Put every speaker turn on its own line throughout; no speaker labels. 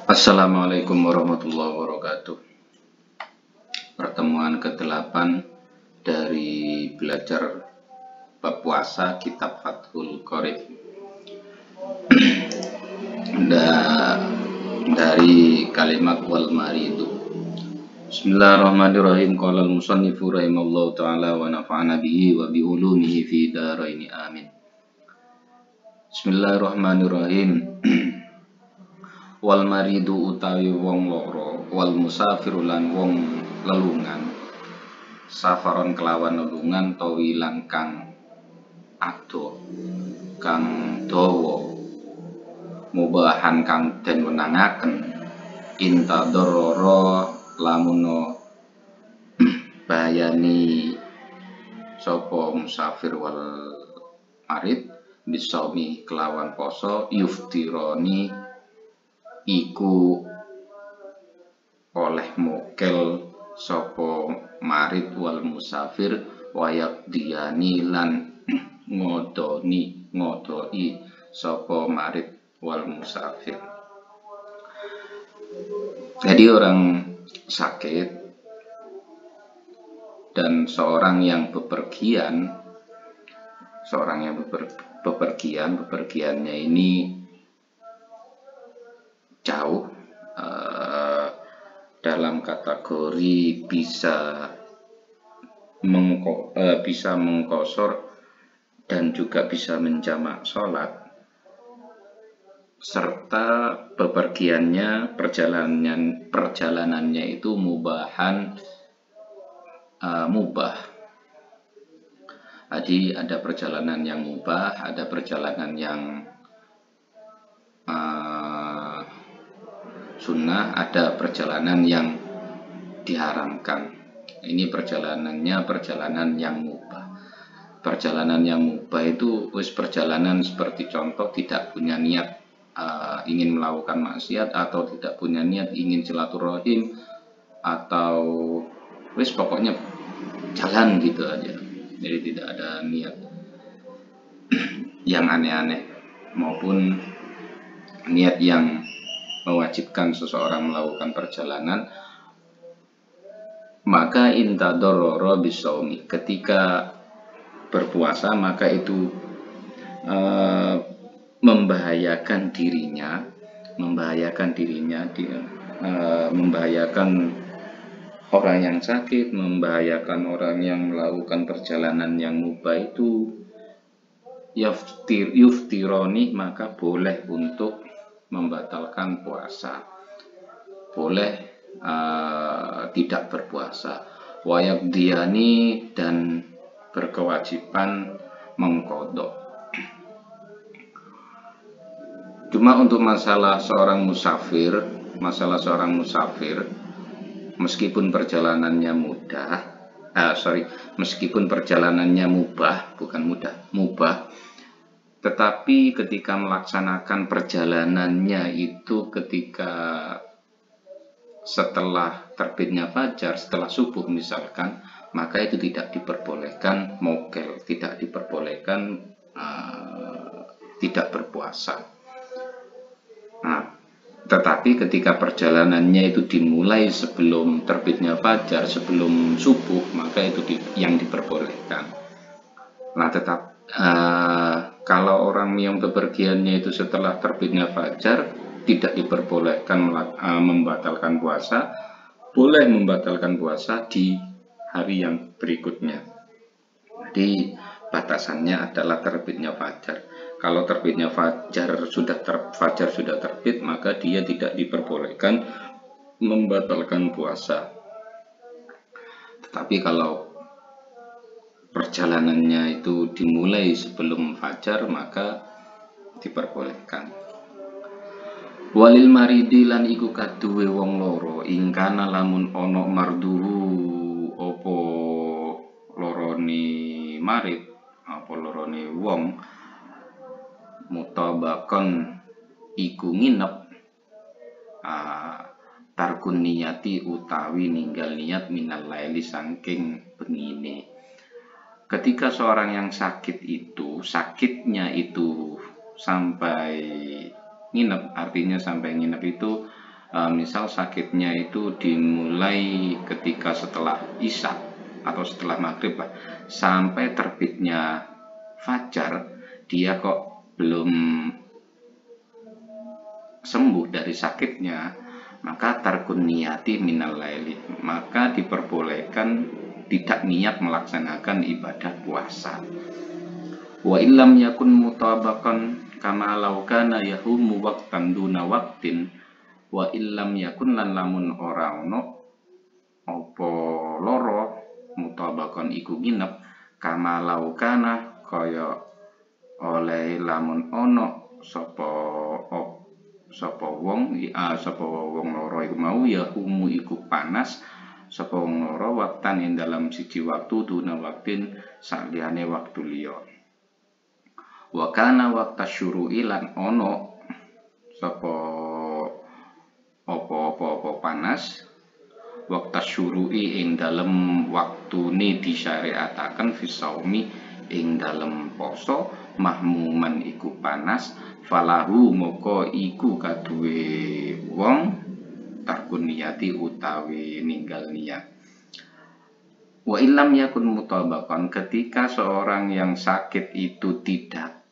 Assalamualaikum warahmatullahi wabarakatuh. Pertemuan ke-8 dari belajar bab puasa kitab Fathul Qorib. Dari kalimat wal maridu. Bismillahirrahmanirrahim. Qala al-musannifu rahimallahu ta'ala wa nafa'ana bihi wa bi ulumihi fi daraini amin. Bismillahirrahmanirrahim. Wal maridu utawi wong loro, wal musafiru lan wong lelungan, safaron kelawan lelungan tawilan kang ado, kang dawa, mubahan kang den wenangaken, intadororo lamuno bayani sapa musafir wal marid bisaumi kelawan poso yuftironi iku oleh mokel sopo marid wal musafir wayak diani lan ngodoi sopo marid wal musafir. Jadi orang sakit dan seorang yang bepergiannya ini jauh, dalam kategori bisa mengqosor dan juga bisa menjamak sholat, serta perjalanannya itu mubah. Jadi ada perjalanan yang mubah, ada perjalanan yang sunnah, ada perjalanan yang diharamkan. Ini perjalanan yang mubah. Perjalanan yang mubah itu perjalanan seperti contoh tidak punya niat ingin melakukan maksiat, atau tidak punya niat ingin silaturahim, atau pokoknya jalan gitu aja. Jadi tidak ada niat yang aneh-aneh maupun niat yang mewajibkan seseorang melakukan perjalanan. Maka intadororo bisaumi, ketika berpuasa maka itu membahayakan dirinya, membahayakan orang yang sakit, membahayakan orang yang melakukan perjalanan yang mubah itu yuftironi, maka boleh untuk membatalkan puasa, boleh tidak berpuasa, wayak diani, dan berkewajiban mengkodok. Cuma untuk masalah seorang musafir, meskipun perjalanannya meskipun perjalanannya mubah, tetapi ketika melaksanakan perjalanannya itu ketika setelah terbitnya fajar, setelah subuh misalkan, maka itu tidak diperbolehkan mokel, tidak diperbolehkan tidak berpuasa. Nah, tetapi ketika perjalanannya itu dimulai sebelum terbitnya fajar, sebelum subuh, maka itu yang diperbolehkan. Nah, kalau orang yang bepergiannya itu setelah terbitnya fajar, tidak diperbolehkan membatalkan puasa, boleh membatalkan puasa di hari yang berikutnya. Jadi batasannya adalah terbitnya fajar. Kalau terbitnya fajar sudah terbit, maka dia tidak diperbolehkan membatalkan puasa. Tetapi kalau perjalanannya itu dimulai sebelum fajar, maka diperbolehkan. Walil maridi lan iku kaduwe wong loro, ingkana lamun ono marduhu opo lorone marid, apa lorone wong, mutabakon iku nginep, tarkun niyati utawi ninggal niat minal laili saking bengine. Ketika seorang yang sakitnya itu sampai nginep. Artinya sampai nginep itu misal sakitnya itu dimulai ketika setelah isya atau setelah maghrib lah, sampai terbitnya fajar dia kok belum sembuh dari sakitnya, maka tarkun niyati minal laili, maka diperbolehkan tidak niat melaksanakan ibadah puasa. Wa illam yakun mutabakan kama law kana yahumu waqtan duna waqtin, wa illam yakun lan lamun ora ono apa loro mutabakan iku nginep kama law kana kaya oleh lamun ono sapa wong loro iku mau yahumu iku panas sapa wong loro waktan ing dalam siji waktu duna waktin saliyane waktu liya. Wa kana waqta syuru'i lan ono sapa apa panas waqta syuru'i ing dalem waktune disyariataken fisaumi ing dalem poso mahmuman iku panas falahu moko iku kaduwe wong tarkun niyati utawi ninggal niat. Wa illam yakun mutabakan, ketika seorang yang sakit itu tidak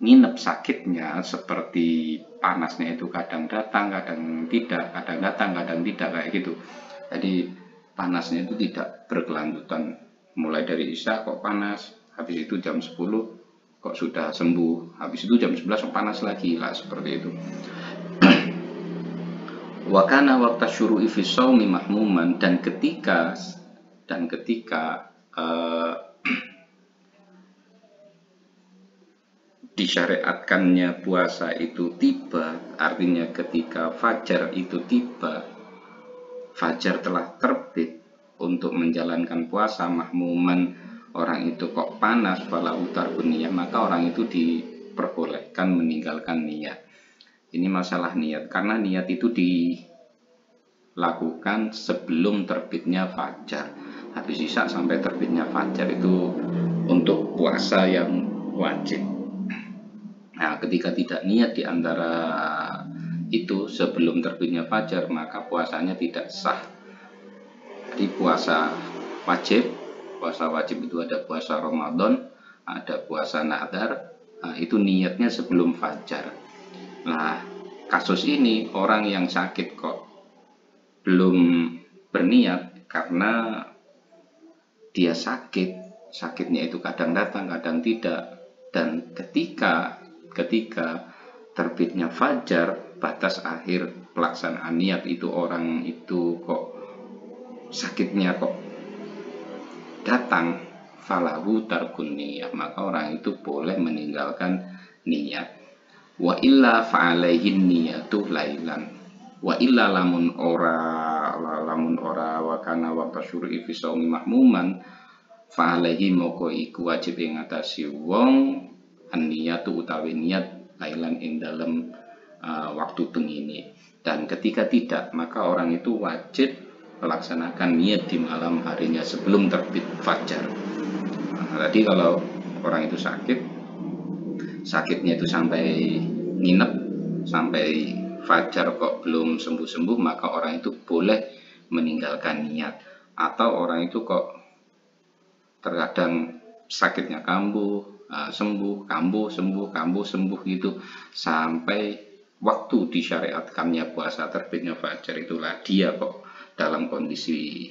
nginep sakitnya, seperti panasnya itu kadang datang kadang tidak, kadang datang kadang tidak, kayak gitu. Jadi panasnya itu tidak berkelanjutan, mulai dari isya kok panas, habis itu jam 10 kok sudah sembuh, habis itu jam 11 panas lagi lah, seperti itu. Wa kana waqta syuru'i fi shaumi mahmuman, dan ketika disyariatkannya puasa itu tiba, artinya ketika fajar itu tiba, fajar telah terbit untuk menjalankan puasa mahmuman, orang itu kok panas fala utar niat, maka orang itu diperbolehkan meninggalkan niat. Ini masalah niat, karena niat itu dilakukan sebelum terbitnya fajar. Habis isya sampai terbitnya fajar itu untuk puasa yang wajib. Nah, ketika tidak niat di antara itu sebelum terbitnya fajar, maka puasanya tidak sah. Jadi puasa wajib itu ada puasa Ramadan, ada puasa nadar, nah, itu niatnya sebelum fajar. Nah, kasus ini orang yang sakit kok belum berniat karena dia sakitnya itu kadang datang kadang tidak, dan ketika terbitnya fajar, batas akhir pelaksanaan niat itu, orang itu kok sakitnya kok datang, falahu tarkun niyah, maka orang itu boleh meninggalkan niat. Wa illa fa'alaihin niyatu lailan, wa illa lamun ora wa kana waqta syuru'i fi shaumi mahmuman fa'alaihi moko iku wajib ing ngatasi wong an-niyatu utawi niat lailan ing dalem waktu pengini. Dan ketika tidak, maka orang itu wajib melaksanakan niat di malam harinya sebelum terbit fajar. Nah, tadi kalau orang itu sakitnya itu sampai nginep sampai fajar kok belum sembuh-sembuh, maka orang itu boleh meninggalkan niat. Atau orang itu kok terkadang sakitnya kambuh, sembuh, kambuh, sembuh gitu, sampai waktu disyariatkannya puasa terbitnya fajar, itulah dia kok dalam kondisi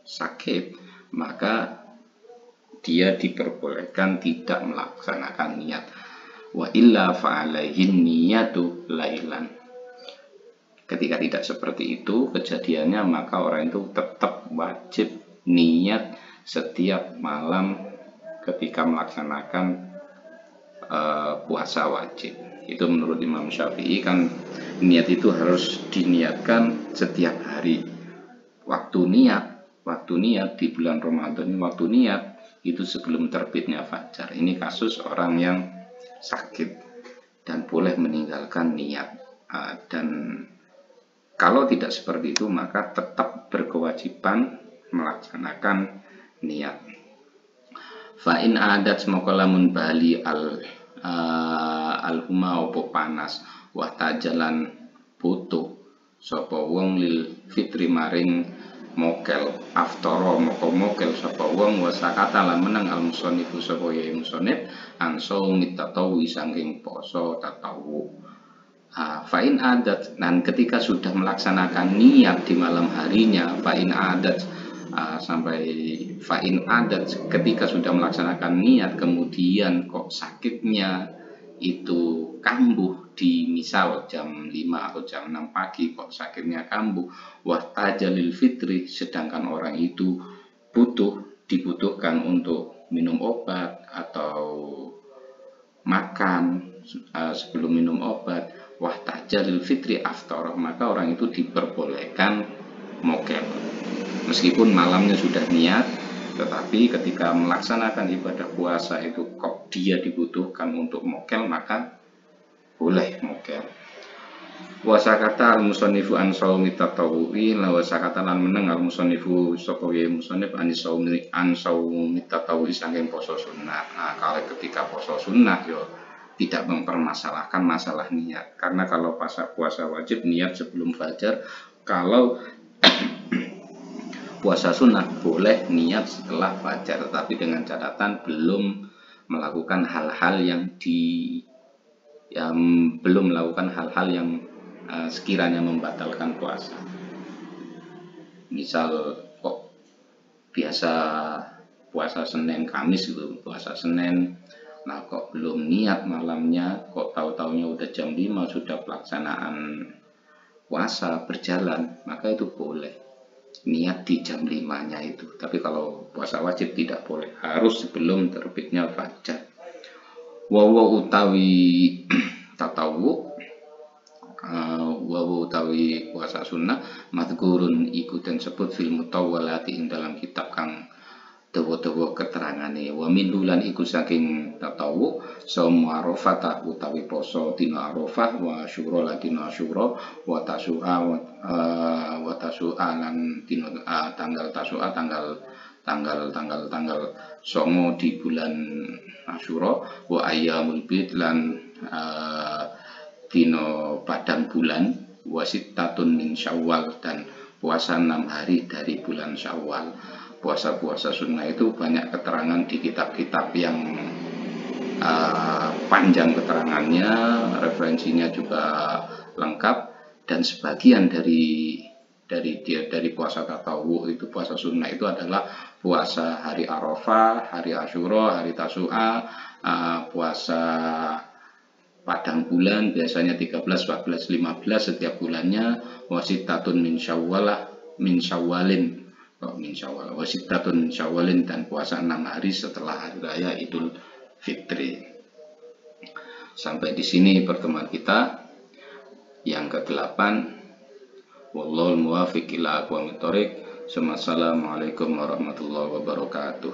sakit, maka dia diperbolehkan tidak melaksanakan niat. Wa illa fa'alaihin niyatu lailan. Ketika tidak seperti itu kejadiannya, maka orang itu tetap wajib niat setiap malam ketika melaksanakan puasa wajib. Itu menurut Imam Syafi'i, kan niat itu harus diniatkan setiap hari. Waktu niat di bulan Ramadan, waktu niat itu sebelum terbitnya fajar. Ini kasus orang yang sakit dan boleh meninggalkan niat. Dan kalau tidak seperti itu, maka tetap berkewajiban melaksanakan niat. Fa'in adat semoga lamun bali al-huma opo panas wa tajalan butuh sapa wong lil fitri maring mokel aftara moko mokel sapa wong wasakata lan meneng al musonifu sapa ya musonif ansau mitatawi saking poso tatawu. Fa'in adat, dan ketika sudah melaksanakan niat di malam harinya, fa'in adat sampai fa'in adat ketika sudah melaksanakan niat kemudian kok sakitnya itu kambuh di misal jam 5 atau jam 6 pagi kok sakitnya kambuh wahtajalil fitri, sedangkan orang itu dibutuhkan untuk minum obat atau makan sebelum minum obat wahtajalil fitri aftar, maka orang itu diperbolehkan mokel meskipun malamnya sudah niat, tetapi ketika melaksanakan ibadah puasa itu kok dia dibutuhkan untuk mokel, maka boleh mokel. Wasakata al musonifu an saumi tatawu'i, la wasakata lan meneng al musonifu sapa ya musonif an saumi tatawu'i saking poso sunnah. Nah, kalau ketika poso sunnah yo tidak mempermasalahkan masalah niat, karena kalau puasa wajib niat sebelum fajar, kalau puasa sunnah boleh niat setelah fajar, tetapi dengan catatan belum melakukan hal-hal yang belum melakukan hal-hal yang sekiranya membatalkan puasa. Misal kok biasa puasa Senin Kamis gitu, puasa Senin, nah kok belum niat malamnya, kok tahu-taunya udah jam 5 sudah pelaksanaan puasa berjalan, maka itu boleh niat di jam 5-nya itu. Tapi kalau puasa wajib tidak boleh, harus sebelum terbitnya fajar. Wawa utawi tatawu, wawa utawi puasa sunnah madhkurun iku den sebut fil mutawwalati ing dalam kitab kang dawa-dawa keterangane. Wa min hulan iku saking tatawu saum arafah utawi poso dina arafah, wa syura lan dina syura, wa tasu'a wa tasu'a lan dina tanggal tasu'a tanggal songo di bulan Asyura, wa ayyamul bid lan dina padang bulan, wa sittatun min Syawal dan puasa 6 hari dari bulan Syawal. Puasa-puasa sunnah itu banyak keterangan di kitab-kitab yang panjang keterangannya, referensinya juga lengkap, dan sebagian dari puasa tatawu itu, puasa sunnah itu adalah puasa hari Arafah, hari Asyura, hari Tasu'a, puasa padang bulan biasanya 13, 14, 15 setiap bulannya, wasitatun min syawalin wasitatun syawalin dan puasa 6 hari setelah hari raya Idul Fitri. Sampai di sini pertemuan kita yang ke-8. Wallahul muwaffiq ila aqwamit thoriq. Assalamualaikum warahmatullahi wabarakatuh.